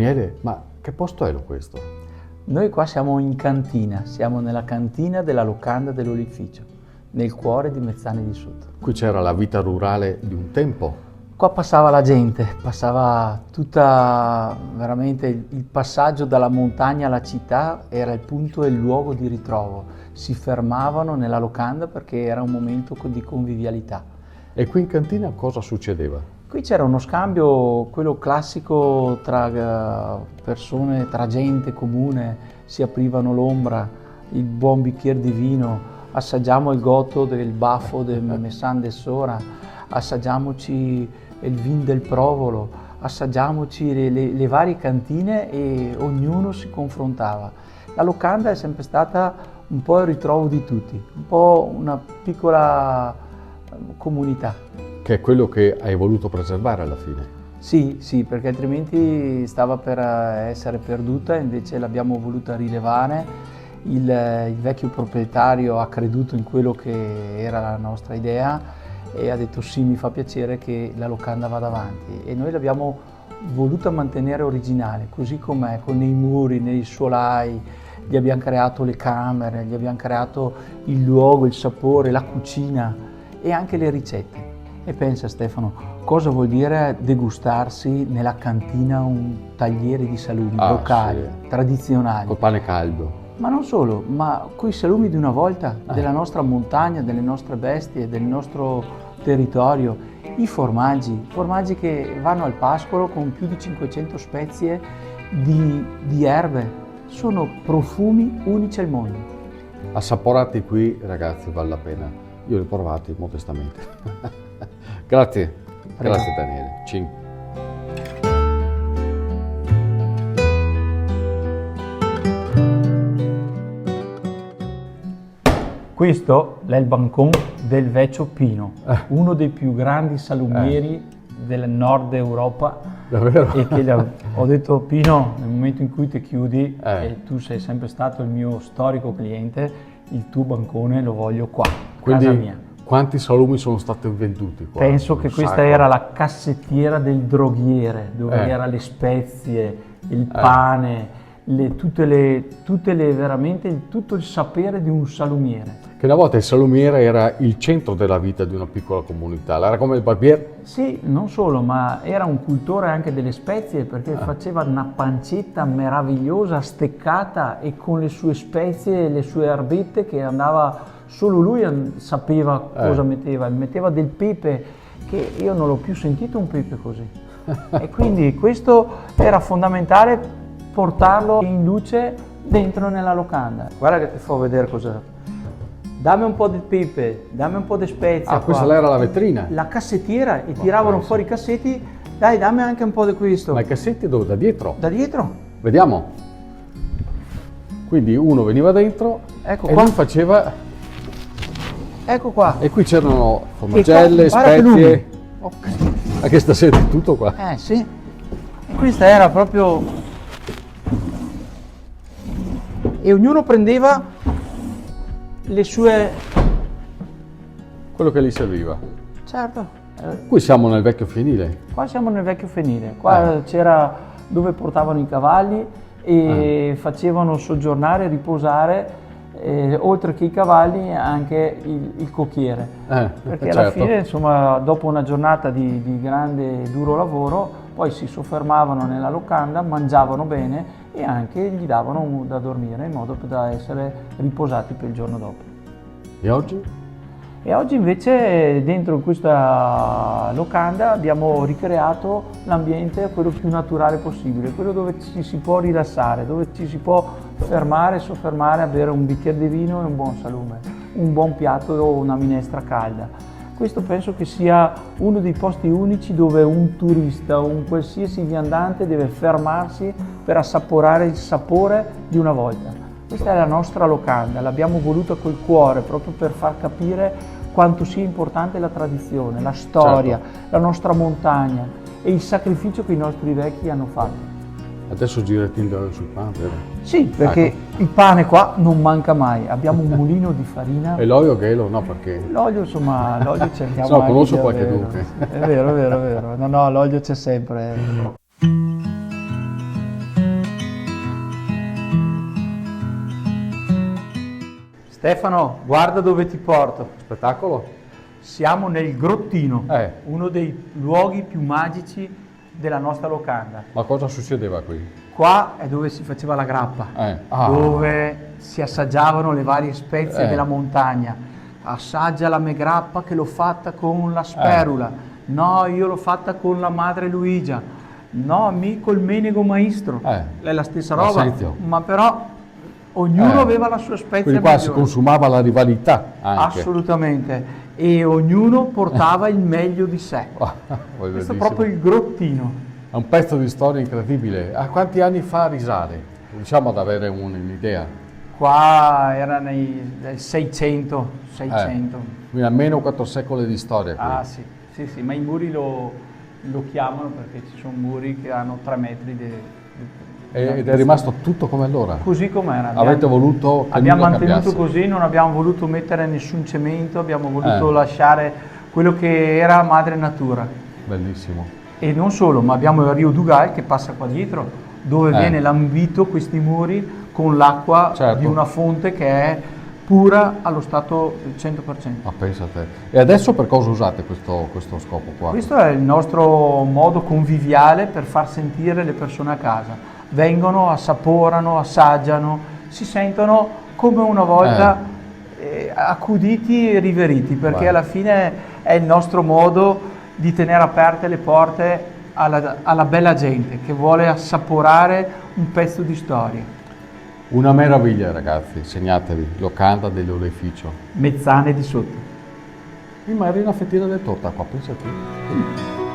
Daniele, ma che posto è questo? Noi qua siamo in cantina, siamo nella cantina della locanda dell'Olificio, nel cuore di Mezzani di Sud. Qui c'era la vita rurale di un tempo. Qua passava la gente, passava tutta veramente il passaggio dalla montagna alla città, era il punto e il luogo di ritrovo. Si fermavano nella locanda perché era un momento di convivialità. E qui in cantina cosa succedeva? Qui c'era uno scambio, quello classico tra persone, tra gente comune, si aprivano l'ombra, il buon bicchiere di vino, assaggiamo il gotto del baffo del Messan de Sora, assaggiamoci il vin del Provolo, assaggiamoci le varie cantine e ognuno si confrontava. La locanda è sempre stata un po' il ritrovo di tutti, un po' una piccola comunità. Che è quello che hai voluto preservare alla fine. Sì, perché altrimenti stava per essere perduta, invece l'abbiamo voluta rilevare. Il vecchio proprietario ha creduto in quello che era la nostra idea e ha detto sì, mi fa piacere che la locanda vada avanti, e noi l'abbiamo voluta mantenere originale, così com'è, con i muri, nei solai, gli abbiamo creato le camere, gli abbiamo creato il luogo, il sapore, la cucina e anche le ricette. E pensa Stefano, cosa vuol dire degustarsi nella cantina un tagliere di salumi locali, sì, tradizionali. Col pane caldo. Ma non solo, ma coi salumi di una volta, della nostra montagna, delle nostre bestie, del nostro territorio. I formaggi che vanno al pascolo con più di 500 spezie di erbe. Sono profumi unici al mondo. Assaporati qui, ragazzi, vale la pena. Io li ho provati modestamente. Grazie, Prego. Grazie Daniele. Cin. Questo è il bancon del Vecchio Pino, uno dei più grandi salumieri del nord Europa. Davvero? E che ho detto Pino, nel momento in cui ti chiudi, e tu sei sempre stato il mio storico cliente, il tuo bancone lo voglio qua, Quindi, casa mia. quanti salumi sono stati venduti qua? Penso che questa era la cassettiera del droghiere, dove erano le spezie, il pane, tutto il sapere di un salumiere. Che una volta il salumiere era il centro della vita di una piccola comunità, era come il barbiere. Sì, non solo, ma era un cultore anche delle spezie, perché faceva una pancetta meravigliosa, steccata, e con le sue spezie e le sue erbette che andava, solo lui sapeva cosa metteva. Metteva del pepe, che io non l'ho più sentito un pepe così. E quindi questo era fondamentale, portarlo in luce dentro nella locanda. Guarda che ti fa vedere cosa. Dammi un po' di pepe, dammi un po' di spezia. Ah, questa era la vetrina? La cassettiera, e tiravano fuori i cassetti. Dai, dammi anche un po' di questo. Ma i cassetti dove? Da dietro? Da dietro. Vediamo. Quindi uno veniva dentro, Ecco e qua. lui faceva. Ecco qua. E qui c'erano formagelle, guarda che spezie. Ok. Anche stasera è tutto qua. Sì. E questa era proprio. E ognuno prendeva le sue. Quello che gli serviva. Certo. Qui siamo nel vecchio fienile. Qua siamo nel vecchio fienile. Qua c'era dove portavano i cavalli e facevano soggiornare, riposare, oltre che i cavalli, anche il cocchiere. Perché alla fine, insomma, dopo una giornata di grande e duro lavoro, poi si soffermavano nella locanda, mangiavano bene e anche gli davano da dormire, in modo da essere riposati per il giorno dopo. E oggi? E oggi invece dentro questa locanda abbiamo ricreato l'ambiente, quello più naturale possibile, quello dove ci si può rilassare, dove ci si può fermare, soffermare a bere un bicchiere di vino e un buon salume, un buon piatto o una minestra calda. Questo penso che sia uno dei posti unici dove un turista o un qualsiasi viandante deve fermarsi per assaporare il sapore di una volta. Questa è la nostra locanda, l'abbiamo voluta col cuore, proprio per far capire quanto sia importante la tradizione, la storia, la nostra montagna e il sacrificio che i nostri vecchi hanno fatto. Adesso girati il sul pane, vero? Sì, perché il pane qua non manca mai, abbiamo un mulino di farina. E l'olio Ghelo? No, perché? L'olio, insomma, l'olio cerchiamo No, anche conosco di qualche averlo. dunque. È vero. No, l'olio c'è sempre. Stefano, guarda dove ti porto. Spettacolo? Siamo nel Grottino, Eh. uno dei luoghi più magici della nostra locanda. Ma cosa succedeva qui? Qua è dove si faceva la grappa, Ah. dove si assaggiavano le varie spezie Eh. della montagna. Assaggia la megrappa che l'ho fatta con la sperula. No, io l'ho fatta con la madre Luigia. No, col menego maestro. È la stessa roba, Senzio. ma però ognuno aveva la sua spezia Quindi qua si migliore. consumava la rivalità anche. Assolutamente. E ognuno portava il meglio di sé. Voglio Questo è dire, proprio il Grottino. è un pezzo di storia incredibile. A quanti anni fa risale? Riusciamo ad avere un'idea. Qua era nel 600. Quindi almeno 4 secoli di storia qui. Ah sì, sì, ma i muri lo chiamano perché ci sono muri che hanno 3 metri Ed è rimasto tutto come allora. così com'era. Avete voluto che abbiamo nulla mantenuto cambiasse. così, non abbiamo voluto mettere nessun cemento, abbiamo voluto lasciare quello che era madre natura. Bellissimo. E non solo, ma abbiamo il Rio Dugal che passa qua dietro, dove viene lambito questi muri con l'acqua Certo. di una fonte che è pura allo stato 100%. Ma pensate. E adesso per cosa usate questo scopo qua? Questo è il nostro modo conviviale per far sentire le persone a casa. Vengono, assaporano, assaggiano, si sentono come una volta accuditi e riveriti, perché Vai. alla fine è il nostro modo di tenere aperte le porte alla bella gente che vuole assaporare un pezzo di storia. Una meraviglia ragazzi, segnatevi, locanda dell'oleficio. Mezzane di sotto. Magari una fettina di torta qua, pensate.